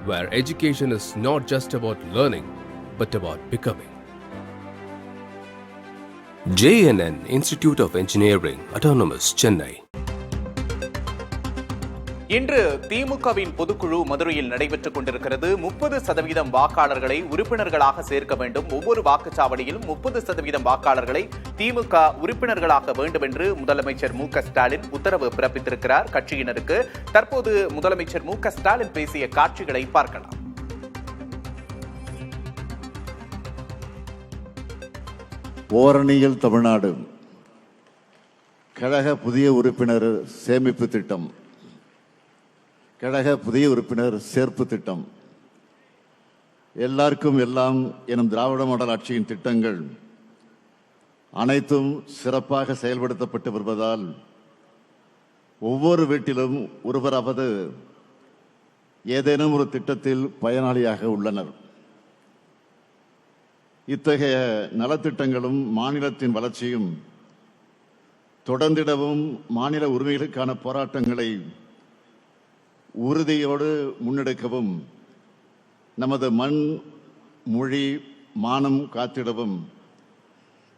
where education is not just about learning, but about becoming. JNN Institute of Engineering, Autonomous, Chennai. இன்று திமுகவின் பொதுக்குழு மதுரையில் நடைபெற்றுக் கொண்டிருக்கிறது. 30% வாக்காளர்களை உறுப்பினர்களாக சேர்க்க வேண்டும். ஒவ்வொரு வாக்குச்சாவடியிலும் 30% வாக்காளர்களை திமுக உறுப்பினர்களாக வேண்டும் என்று முதலமைச்சர் மு.க.ஸ்டாலின் உத்தரவு பிறப்பித்திருக்கிறார் கட்சியினருக்கு. தற்போது முதலமைச்சர் மு.க.ஸ்டாலின் பேசிய காட்சிகளை பார்க்கலாம். ஓரணியில் தமிழ்நாடு கழக புதிய உறுப்பினர் சேமிப்பு திட்டம், கழக புதிய உறுப்பினர் சேர்ப்பு திட்டம், எல்லாருக்கும் எல்லாம் எனும் திராவிட மாடல் ஆட்சியின் திட்டங்கள் அனைத்தும் சிறப்பாக செயல்படுத்தப்பட்டு வருவதால் ஒவ்வொரு வீட்டிலும் ஒருவராவது ஏதேனும் ஒரு திட்டத்தில் பயனாளியாக உள்ளனர். இத்தகைய நலத்திட்டங்களும் மாநிலத்தின் வளர்ச்சியும் தொடர்ந்திடவும் மாநில உரிமைகளுக்கான போராட்டங்களை உறுதியோடு முன்னெடுக்கவும் நமது மண், மொழி, மானம் காத்திடவும்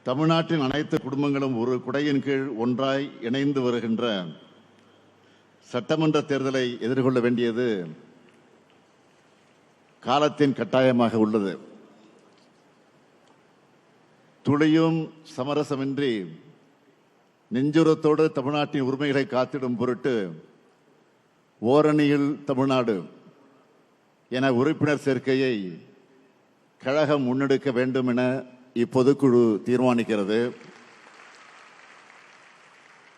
தமிழ்நாட்டின் அனைத்து குடும்பங்களும் ஒரு குடையின் கீழ் ஒன்றாய் இணைந்து வருகின்ற சட்டமன்ற தேர்தலை எதிர்கொள்ள வேண்டியது காலத்தின் கட்டாயமாக உள்ளது. துளியும் சமரசமின்றி நெஞ்சுரத்தோடு தமிழ்நாட்டின் உரிமைகளை காத்திடும் பொருட்டு ஓரணியில் தமிழ்நாடு என உறுப்பினர் சேர்க்கையை கழகம் முன்னெடுக்க வேண்டும் என இப்பொதுக்குழு தீர்மானிக்கிறது.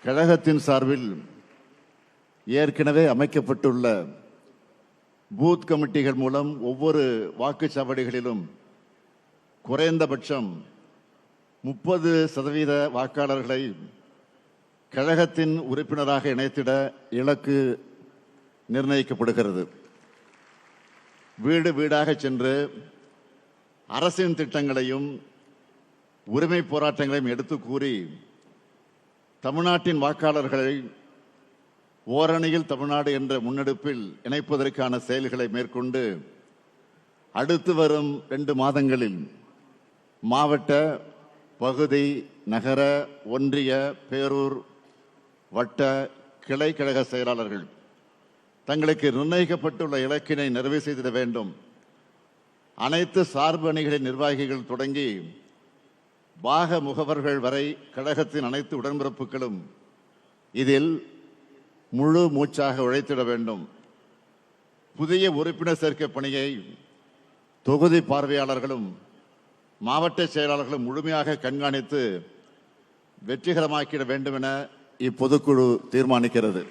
கழகத்தின் சார்பில் ஏற்கனவே அமைக்கப்பட்டுள்ள பூத் கமிட்டிகள் மூலம் ஒவ்வொரு வாக்குச்சாவடிகளிலும் குறைந்தபட்சம் 30% வாக்காளர்களை கழகத்தின் உறுப்பினராக இணைத்திட இலக்கு நிர்ணயிக்கப்படுகிறது. வீடு வீடாக சென்று அரசின் திட்டங்களையும் உரிமை போராட்டங்களையும் எடுத்து கூறி தமிழ்நாட்டின் வாக்காளர்களை ஓரணியில் தமிழ்நாடு என்ற முன்னெடுப்பில் இணைப்பதற்கான செயல்களை மேற்கொண்டு அடுத்து வரும் 2 மாதங்களில் மாவட்ட, பகுதி, நகர, ஒன்றிய, பேரூர், வட்ட, கிளை கழக செயலாளர்கள் தங்களுக்கு நிர்ணயிக்கப்பட்டுள்ள இலக்கினை நிறைவு செய்திட வேண்டும். அனைத்து சார்பு அணிகளின் நிர்வாகிகள் தொடங்கி பாக முகவர்கள் வரை கழகத்தின் அனைத்து உடன்பிறப்புகளும் இதில் முழு மூச்சாக உழைத்திட வேண்டும். புதிய உறுப்பினர் சேர்க்கை பணியை தொகுதி பார்வையாளர்களும் மாவட்ட செயலாளர்களும் முழுமையாக கண்காணித்து வெற்றிகரமாக்கிட வேண்டும் என இப்பொதுக்குழு தீர்மானிக்கிறது.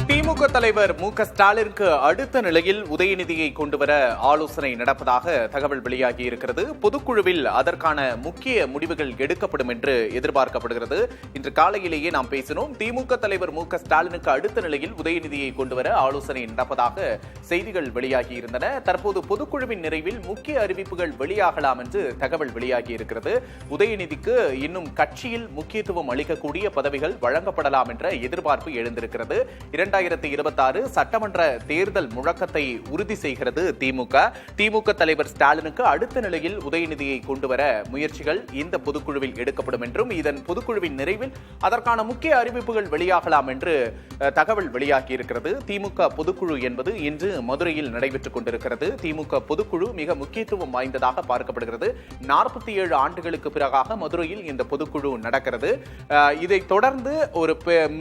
திமுக தலைவர் மு.க.ஸ்டாலினுக்கு அடுத்த நிலையில் உதயநிதியை கொண்டுவர ஆலோசனை நடப்பதாக தகவல் வெளியாகி இருக்கிறது. பொதுக்குழுவில் அதற்கான முக்கிய முடிவுகள் எடுக்கப்படும் என்று எதிர்பார்க்கப்படுகிறது. இன்று காலையிலேயே நாம் பேசினோம். திமுக தலைவர் மு.க.ஸ்டாலினுக்கு அடுத்த நிலையில் உதயநிதியை கொண்டுவர ஆலோசனை நடப்பதாக செய்திகள் வெளியாகி இருந்தன. தற்போது பொதுக்குழுவின் நிறைவில் முக்கிய அறிவிப்புகள் வெளியாகலாம் என்று தகவல் வெளியாகி இருக்கிறது. உதயநிதிக்கு இன்னும் கட்சியில் முக்கியத்துவம் அளிக்கக்கூடிய பதவிகள் வழங்கப்படலாம் என்ற எதிர்பார்ப்பு எழுந்திருக்கிறது. 2026 சட்டமன்ற தேர்தல் முழக்கத்தை உறுதி செய்கிறது திமுக தலைவர் ஸ்டாலினுக்கு அடுத்த நிலையில் உதயநிதியை கொண்டுவர முயற்சிகள் இந்த பொதுக்குழுவில் எடுக்கப்படும் என்றும் இதன் பொதுக்குழுவின் நிறைவில் அதற்கான முக்கிய அறிவிப்புகள் வெளியாகலாம் என்று தகவல் வெளியாகி இருக்கிறது. திமுக பொதுக்குழு என்பது இன்று மதுரையில் நடைபெற்றுக் கொண்டிருக்கிறது. திமுக பொதுக்குழு மிக முக்கியத்துவம் வாய்ந்ததாக பார்க்கப்படுகிறது. 47 ஆண்டுகளுக்கு பிறகாக மதுரையில் இந்த பொதுக்குழு நடக்கிறது. இதைத் தொடர்ந்து ஒரு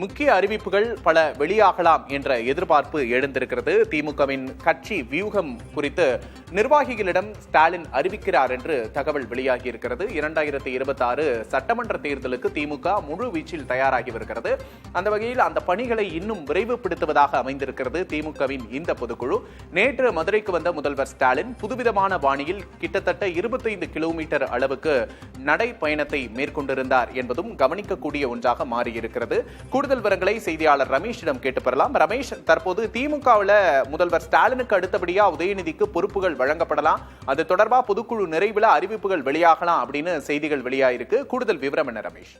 முக்கிய அறிவிப்புகள் பல வெளியாகலாம் என்ற எதிர்பார்ப்பு எழுந்திருக்கிறது. திமுகவின் கட்சி வியூகம் குறித்து நிர்வாகிகளிடம் ஸ்டாலின் அறிவிக்கிறார் என்று தகவல் வெளியாகி இருக்கிறது. 2026 சட்டமன்ற தேர்தலுக்கு திமுக முழு வீச்சில் தயாராகி வருகிறது. அந்த வகையில் அந்த பணிகளை இன்னும் விரைவுபடுத்துவதாக அமைந்திருக்கிறது திமுகவின் இந்த பொதுக்குழு. நேற்று மதுரைக்கு வந்த முதல்வர் ஸ்டாலின் புதுவிதமான பாணியில் கிட்டத்தட்ட 25 கிலோமீட்டர் அளவுக்கு நடை பயணத்தை மேற்கொண்டிருந்தார் என்பதும் கவனிக்கக்கூடிய ஒன்றாக மாறியிருக்கிறது. கூடுதல் விவரங்களை செய்தியாளர் ரமேஷிடம் கேட்டு பெறலாம். ரமேஷ், தற்போது திமுகவில் முதல்வர் ஸ்டாலினுக்கு அடுத்தபடியா உதயநிதிக்கு பொறுப்புகள் வழங்கப்படலாம், அது தொடர்பா பொதுக்குழு நிறைவுல அறிவிப்புகள் வெளியாகலாம் அப்படின்னு செய்திகள் வெளியாயிருக்கு. கூடுதல் விவரம் என்ன ரமேஷ்?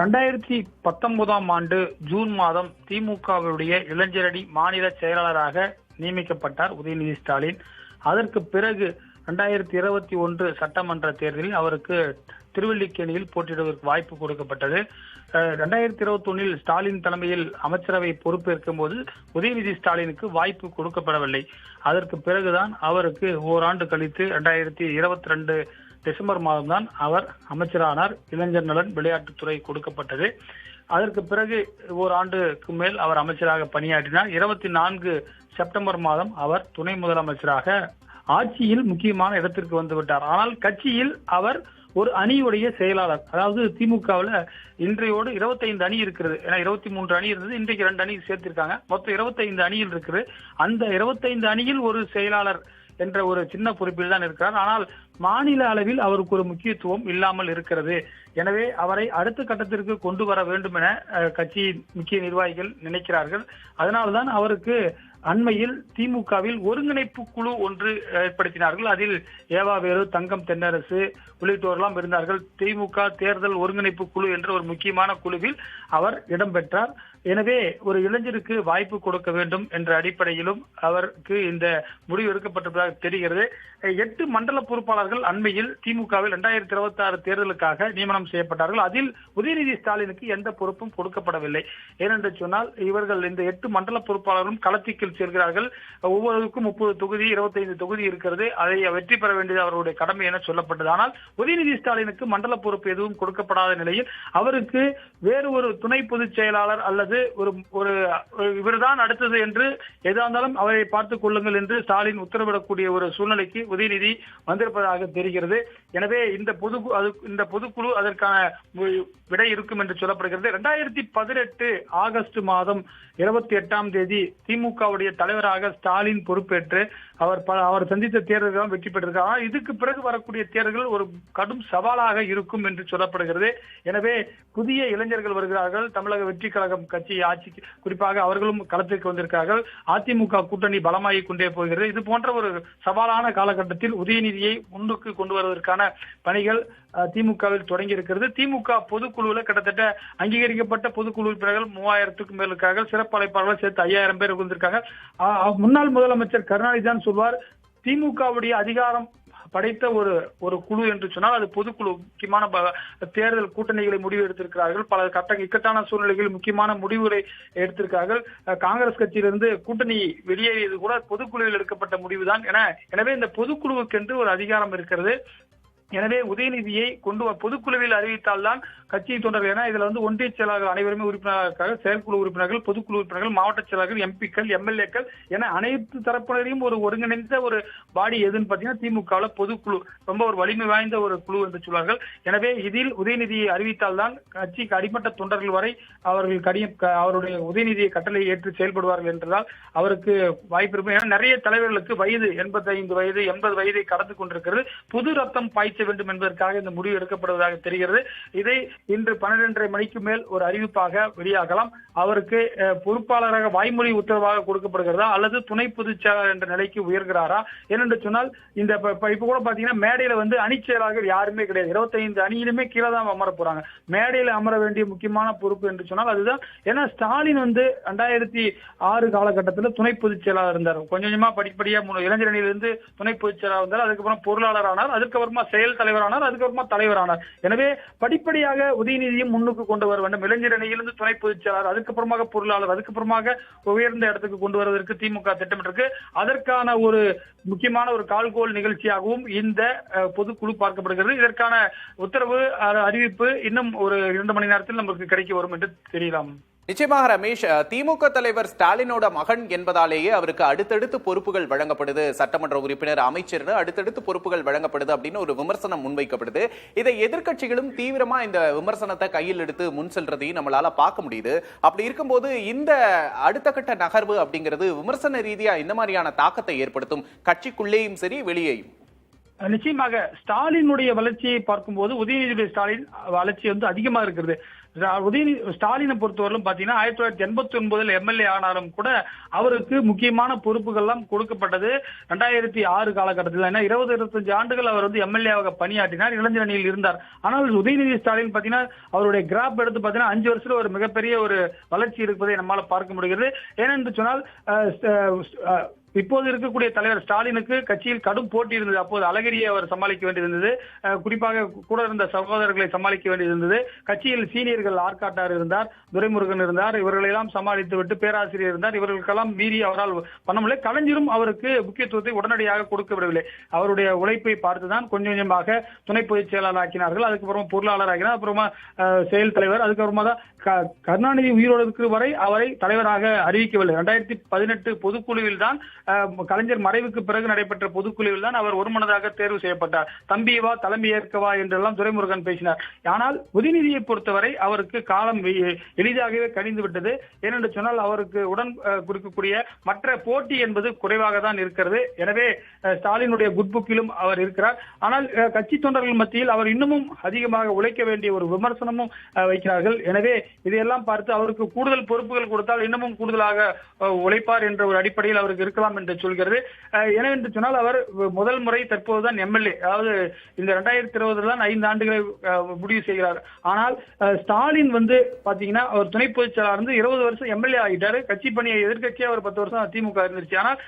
2019ஆம் ஆண்டு ஜூன் மாதம் திமுகவுடைய இளைஞரணி மாநில செயலாளராக நியமிக்கப்பட்டார் உதயநிதி ஸ்டாலின். அதற்கு பிறகு 2021 சட்டமன்ற தேர்தலில் அவருக்கு திருவல்லிக்கேணியில் போட்டியிடுவதற்கு வாய்ப்பு கொடுக்கப்பட்டது. 2021 ஸ்டாலின் தலைமையில் அமைச்சரவை பொறுப்பேற்கும் போது உதயநிதி ஸ்டாலினுக்கு வாய்ப்பு கொடுக்கப்படவில்லை. அதற்கு பிறகுதான் அவருக்கு ஓராண்டு கழித்து 2022 டிசம்பர் மாதம் தான் அவர் அமைச்சரானார். இளைஞர் நலன் விளையாட்டுத்துறை கொடுக்கப்பட்டது. அதற்கு பிறகு ஓராண்டுக்கு மேல் அவர் அமைச்சராக பணியாற்றினார். 24 செப்டம்பர் மாதம் அவர் துணை முதலமைச்சராக ஆட்சியில் முக்கியமான இடத்திற்கு வந்துவிட்டார். ஆனால் கட்சியில் அவர் ஒரு அணியுடைய செயலாளர். அதாவது திமுகவில் இன்றையோடு 25 அணி இருக்கிறது. ஏன்னா 23 அணி இருந்தது, இன்றைக்கு 2 அணி சேர்த்திருக்காங்க. மொத்தம் 25 அணியில் இருக்குது. அந்த 25 அணியில் ஒரு செயலாளர் என்ற ஒரு சின்ன பொறுப்பில் தான் இருக்கிறார். ஆனால் மாநில அளவில் அவருக்கு ஒரு முக்கியத்துவம் இல்லாமல் இருக்கிறது. எனவே அவரை அடுத்த கட்டத்திற்கு கொண்டு வர வேண்டும் என கட்சியின் முக்கிய நிர்வாகிகள் நினைக்கிறார்கள். அதனால்தான் அவருக்கு அண்மையில் திமுகவில் ஒருங்கிணைப்பு குழு ஒன்று ஏற்படுத்தினார்கள். அதில் ஏவாவேலு, தங்கம் தென்னரசு உள்ளிட்டோரெல்லாம் இருந்தார்கள். திமுக தேர்தல் ஒருங்கிணைப்பு குழு என்ற ஒரு முக்கியமான குழுவில் அவர் இடம்பெற்றார். எனவே ஒரு இளைஞருக்கு வாய்ப்பு கொடுக்க வேண்டும் என்ற அடிப்படையிலும் அவருக்கு இந்த முடிவு எடுக்கப்பட்டிருப்பதாக தெரிகிறது. 8 மண்டல பொறுப்பாளர்கள் அண்மையில் திமுகவில் 2026 தேர்தலுக்காக நியமனம் செய்யப்பட்டார்கள். அதில் உதயநிதி ஸ்டாலினுக்கு எந்த பொறுப்பும் கொடுக்கப்படவில்லை. ஏனென்று சொன்னால் இவர்கள் இந்த 8 மண்டல பொறுப்பாளர்களும் களத்திற்கு செல்கிறார்கள். ஒவ்வொருவருக்கும் 30 தொகுதி 25 தொகுதி இருக்கிறது. அதை வெற்றி பெற வேண்டியது அவருடைய கடமை என சொல்லப்பட்டது. ஆனால் உதயநிதி ஸ்டாலினுக்கு மண்டல பொறுப்பு எதுவும் கொடுக்கப்படாத நிலையில் அவருக்கு வேறு ஒரு துணை பொதுச் செயலாளர் அல்லது ஒரு இவர்தான் அடுத்தது என்று எதா இருந்தாலும் அவரை பார்த்துக் கொள்ளுங்கள் என்று ஸ்டாலின் உத்தரவிடக்கூடிய ஒரு சூழ்நிலைக்கு உதயநிதி வந்திருப்பதாக தெரிகிறது. எனவே இந்த பொதுக்குழு அதற்கான விடை இருக்கும் என்று சொல்லப்படுகிறது. 2018 ஆகஸ்ட் மாதம் 28ஆம் தேதி திமுகவுடைய தலைவராக ஸ்டாலின் பொறுப்பேற்று அவர் சந்தித்த தேர்தல்கள் வெற்றி பெற்றிருக்கார். ஆனால் இதுக்கு பிறகு வரக்கூடிய தேர்தல்கள் ஒரு கடும் சவாலாக இருக்கும் என்று சொல்லப்படுகிறது. எனவே புதிய இளைஞர்கள் வருகிறார்கள். தமிழக வெற்றி கழகம் கட்சி ஆட்சிக்கு குறிப்பாக அவர்களும் களத்திற்கு வந்திருக்கிறார்கள். அதிமுக கூட்டணி பலமாகிக் கொண்டே போகிறது. இது போன்ற ஒரு சவாலான காலகட்டத்தில் உதயநிதியை முன்னுக்கு கொண்டு வருவதற்கான பணிகள் திமுகவில் தொடங்கி இருக்கிறது. திமுக பொதுக்குழுவில் கிட்டத்தட்ட அங்கீகரிக்கப்பட்ட பொதுக்குழு உறுப்பினர்கள் 3000க்கும் மேல் இருக்கார்கள். சிறப்பு அழைப்பாளர்கள் சேர்த்து 5000 பேர் இருந்திருக்காங்க. முன்னாள் முதலமைச்சர் கருணாநிதி தான் சொல்வார், திமுகவுடைய அதிகாரம் படைத்த ஒரு குழு என்று சொன்னால் அது பொதுக்குழு. முக்கியமான தேர்தல் கூட்டணிகளை முடிவு எடுத்திருக்கிறார்கள். பல இக்கட்டான சூழ்நிலைகளில் முக்கியமான முடிவுகளை எடுத்திருக்கிறார்கள். காங்கிரஸ் கட்சியிலிருந்து கூட்டணி வெளியேறியது கூட பொதுக்குழுவில் எடுக்கப்பட்ட முடிவுதான். எனவே இந்த பொதுக்குழுவுக்கென்று ஒரு அதிகாரம் இருக்கிறது. எனவே உதயநிதியை பொதுக்குழுவில் அறிவித்தால் தான் கட்சி தொண்டர்கள், ஏன்னா இதுல ஒன்றிய செயலாளர்கள் அனைவருமே உறுப்பினர்கள், செயற்குழு உறுப்பினர்கள், பொதுக்குழு உறுப்பினர்கள், மாவட்ட செயலாளர்கள், எம்பிக்கள், எம்எல்ஏக்கள் என அனைத்து தரப்பினரையும் ஒரு ஒருங்கிணைந்த ஒரு பாடி எதுன்னு பாத்தீங்கன்னா திமுகவுல பொதுக்குழு ரொம்ப ஒரு வலிமை வாய்ந்த ஒரு குழு என்று சொல்வார்கள். எனவே இதில் உதயநிதியை அறிவித்தால் தான் கட்சிக்கு அடிமட்ட தொண்டர்கள் வரை அவருடைய உதயநிதியை கட்டளை ஏற்று செயல்படுவார்கள் என்றதால் அவருக்கு வாய்ப்பு இருக்கும். ஏன்னா நிறைய தலைவர்களுக்கு வயது 85 வயது 80 வயதை கடந்து கொண்டிருக்கிறது. புது ரத்தம் பாய்ச்ச வேண்டும் என்பதற்காக இந்த முடிவு எடுக்கப்படுவதாக தெரிகிறது. இதை இன்று 12:30 மணிக்கு மேல் ஒரு அறிவிப்பாக வெளியாகலாம். அவருக்கு பொறுப்பாளராக வாய்மொழி உத்தரவாக கொடுக்கப்படுகிறதா அல்லது துணை பொதுச் செயலாளர் என்ற நிலைக்கு உயர்கிறாரா என்று சொன்னால் இந்த இப்ப கூட பாத்தீங்கன்னா மேடையில அணி செயலாளர்கள் யாருமே கிடையாது. 25 அணியிலுமே கீழே தான் அமர போறாங்க. மேடையில அமர வேண்டிய முக்கியமான பொறுப்பு என்று சொன்னால் அதுதான். ஏன்னா ஸ்டாலின் 2006 காலகட்டத்தில் துணை பொதுச் செயலாளர் இருந்தார். கொஞ்சமா படிப்படியா இளைஞரணியிலிருந்து துணை பொதுச் செயலாளர் இருந்தார். அதுக்கப்புறம் பொருளாளர் ஆனார். அதுக்கப்புறமா செயல் தலைவரானார். அதுக்கப்புறமா தலைவரானார். எனவே படிப்படியாக உதயநிதியும் முன்னுக்கு கொண்டு வர வேண்டும். இளைஞரணியிலிருந்து துணை பொதுச் செயலாளர், அதுக்கப்புறமாக பொருளாளர், அதுக்கப்புறமாக உயர்ந்த இடத்துக்கு கொண்டு வருவதற்கு திமுக திட்டமிட்டிருக்கு. அதற்கான ஒரு முக்கியமான ஒரு கால்கோல் நிகழ்ச்சியாகவும் இந்த பொதுக்குழு பார்க்கப்படுகிறது. இதற்கான உத்தரவு அறிவிப்பு இன்னும் ஒரு 2 மணி நேரத்தில் நமக்கு கிடைக்க வரும் என்று தெரியலாம். நிச்சயமாக ரமேஷ், திமுக தலைவர் ஸ்டாலினோட மகன் என்பதாலேயே அவருக்கு அடுத்தடுத்து பொறுப்புகள் வழங்கப்படுது, சட்டமன்ற உறுப்பினர், அமைச்சர் அடுத்தடுத்து பொறுப்புகள் வழங்கப்படுது அப்படின்னு ஒரு விமர்சனம் முன்வைக்கப்படுது. இதை எதிர்க்கட்சிகளும் தீவிரமா இந்த விமர்சனத்தை கையில் எடுத்து முன் செல்றதையும் நம்மளால பார்க்க முடியுது. அப்படி இருக்கும்போது இந்த அடுத்த கட்ட நகர்வு அப்படிங்கிறது விமர்சன ரீதியா இந்த மாதிரியான தாக்கத்தை ஏற்படுத்தும், கட்சிக்குள்ளேயும் சரி வெளியேயும். நிச்சயமாக ஸ்டாலினுடைய வளர்ச்சியை பார்க்கும்போது உதயநிதியுடைய ஸ்டாலின் வளர்ச்சி வந்து அதிகமா இருக்கிறது. ஸ்டாலினை பொறுத்தவரையிலும் பாத்தீங்கன்னா 1989 எம்எல்ஏ ஆனாலும் கூட அவருக்கு முக்கியமான பொறுப்புகள் எல்லாம் கொடுக்கப்பட்டது 2006 காலகட்டத்தில். 20-25 ஆண்டுகள் அவர் வந்து எம்எல்ஏவாக பணியாற்றினார், இளைஞர் அணியில் இருந்தார். ஆனால் உதயநிதி ஸ்டாலின் பாத்தீங்கன்னா அவருடைய கிராப் எடுத்து பாத்தீங்கன்னா 5 வருஷத்துல ஒரு மிகப்பெரிய ஒரு வளர்ச்சி இருப்பதை நம்மால பார்க்க முடிகிறது. ஏனென்று சொன்னால் இப்போது இருக்கக்கூடிய தலைவர் ஸ்டாலினுக்கு கட்சியில் கடும் போட்டி இருந்தது. அப்போது அழகிரியை அவர் சமாளிக்க வேண்டியிருந்தது, குறிப்பாக கூட இருந்த சகோதரர்களை சமாளிக்க வேண்டியிருந்தது. கட்சியில் சீனியர்கள் ஆர்காட்டார் இருந்தார், துரைமுருகன் இருந்தார், இவர்களெல்லாம் சமாளித்து விட்டு பேராசிரியர் இருந்தார். இவர்களுக்கெல்லாம் மீறி அவரால் பண்ண முடியல. கலைஞரும் அவருக்கு முக்கியத்துவத்தை உடனடியாக கொடுக்கவிடவில்லை. அவருடைய உழைப்பை பார்த்துதான் கொஞ்சம் கொஞ்சமாக துணை பொதுச் செயலாளர் ஆக்கினார்கள், அதுக்கப்புறமா பொருளாளர் ஆக்கினார், அப்புறமா செயல் தலைவர், அதுக்கப்புறமா தான் கருணாநிதி உயிரோடு இருக்கிற வரை அவரை தலைவராக அறிவிக்கவில்லை. 2018 பொதுக்குழுவில் தான் கலைஞர் மறைவுக்கு பிறகு நடைபெற்ற பொதுக்குழுவில் தான் அவர் ஒருமனதாக தேர்வு செய்யப்பட்டார். தம்பியவா தலைமை ஏற்கவா என்றெல்லாம் துரைமுருகன் பேசினார். ஆனால் உதயநிதியை பொறுத்தவரை அவருக்கு காலம் எளிதாகவே கணிந்து விட்டது. ஏனென்று சொன்னால் அவருக்கு உடன் கொடுக்கக்கூடிய மற்ற போட்டி என்பது குறைவாக தான் இருக்கிறது. எனவே ஸ்டாலினுடைய குட்புக்கிலும் அவர் இருக்கிறார். ஆனால் கட்சி தொண்டர்கள் மத்தியில் அவர் இன்னமும் அதிகமாக உழைக்க வேண்டிய ஒரு விமர்சனமும் வைக்கிறார்கள். எனவே இதையெல்லாம் பார்த்து அவருக்கு கூடுதல் பொறுப்புகள் கொடுத்தால் இன்னமும் கூடுதலாக உழைப்பார் என்ற ஒரு அடிப்படையில் அவருக்கு இருக்கலாம் என்று சொல்கிறது. ஏனென்று சொன்னால் அவர் முதல் முறை தற்போதுதான் எம்எல்ஏ, அதாவது இந்த 2020 தான் 5 ஆண்டுகளை முடிவு செய்கிறார். ஆனால் ஸ்டாலின் வந்து பாத்தீங்கன்னா அவர் துணை பொதுச் செயலாளர் இருந்து 20 வருஷம் எம்எல்ஏ ஆகிட்டாரு. கட்சி பணியை எதிர்கட்சியா அவர் 10 வருஷம் திமுக இருந்துச்சு. ஆனால்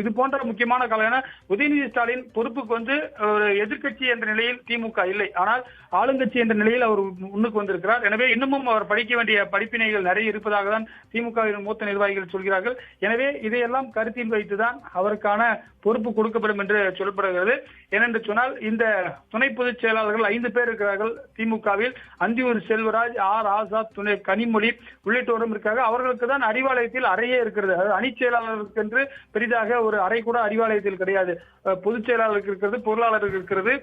இது போன்ற முக்கியமான காலம் உதயநிதி ஸ்டாலின் பொறுப்புக்கு வந்து ஒரு எதிர்கட்சி என்ற நிலையில் திமுக இல்லை, ஆனால் ஆளுங்கட்சி என்ற நிலையில் அவர் முன்னுக்கு வந்திருக்கிறார். எனவே இன்னமும் அவர் படிக்க வேண்டிய படிப்பினைகள் நிறைய இருப்பதாக தான் திமுக மூத்த நிர்வாகிகள் சொல்கிறார்கள். எனவே இதையெல்லாம் கருத்தில் வைத்துதான் அவருக்கான பொறுப்பு கொடுக்கப்படும் என்று சொல்லப்படுகிறது. ஏனென்று சொன்னால் இந்த துணை பொதுச் செயலாளர்கள் 5 பேர் இருக்கிறார்கள் திமுகவில். அந்தியூர் செல்வராஜ், ஆர் ஆசாத், துணை கனிமொழி உள்ளிட்டோரும் இருக்காங்க. அவர்களுக்கு தான் அறிவாலயத்தில் அறையே இருக்கிறது. அதாவது அணி செயலாளருக்கு என்று பெரிதாக ஒரு அறை கூட அறிவாலயத்தில் கிடையாது. பொதுச் செயலாளருக்கு இருக்கிறது, பொருளாளருக்கு இருக்கிறது,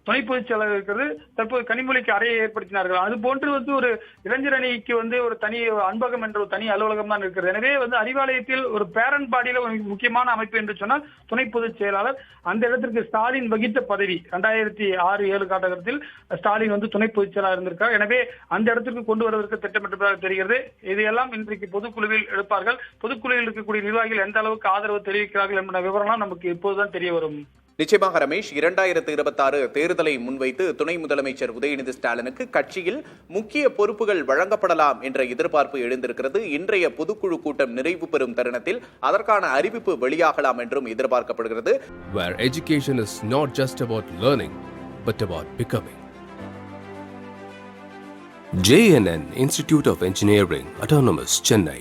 துணை பொதுச் செயலாளர் இருக்கிறது. தற்போது கனிமொழிக்கு அறையை ஏற்படுத்தினார்கள். அது போன்று வந்து ஒரு இளைஞர் அணிக்கு வந்து ஒரு தனி அன்பகம் என்ற ஒரு தனி அலுவலகம் தான் இருக்கிறது. எனவே வந்து அறிவாலயத்தில் ஒரு பேரண்ட் பாடியில ஒரு முக்கியமான அமைப்பு என்று சொன்னால் துணை பொதுச் செயலாளர். அந்த இடத்திற்கு ஸ்டாலின் வகித்த பதவி 2006-7 காலகட்டத்தில் ஸ்டாலின் வந்து துணை பொதுச் செயலாளர் இருந்திருக்கார். எனவே அந்த இடத்திற்கு கொண்டு வருவதற்கு திட்டமிட்டதாக தெரிகிறது. இதையெல்லாம் இன்றைக்கு பொதுக்குழுவில் எடுப்பார்கள். பொதுக்குழுவில் இருக்கக்கூடிய நிர்வாகிகள் எந்த அளவுக்கு ஆதரவு தெரிவிக்கிறார்கள் என்ற விவரம் நமக்கு இப்போதுதான் தெரிய வரும். நிச்சயமாக ரமேஷ், 2026 தேர்தலை முன்வைத்து துணை முதலமைச்சர் உதயநிதி ஸ்டாலினுக்கு கட்சியில் முக்கிய பொறுப்புகள் வழங்கப்படலாம் என்ற எதிர்பார்ப்பு எழுந்திருக்கிறது. இன்றைய பொதுக்குழு கூட்டம் நிறைவு பெறும் தருணத்தில் அதற்கான அறிவிப்பு வெளியாகலாம் என்றும் எதிர்பார்க்கப்படுகிறது. Where education is not just about learning, but about becoming. JNN Institute of Engineering, Autonomous, Chennai.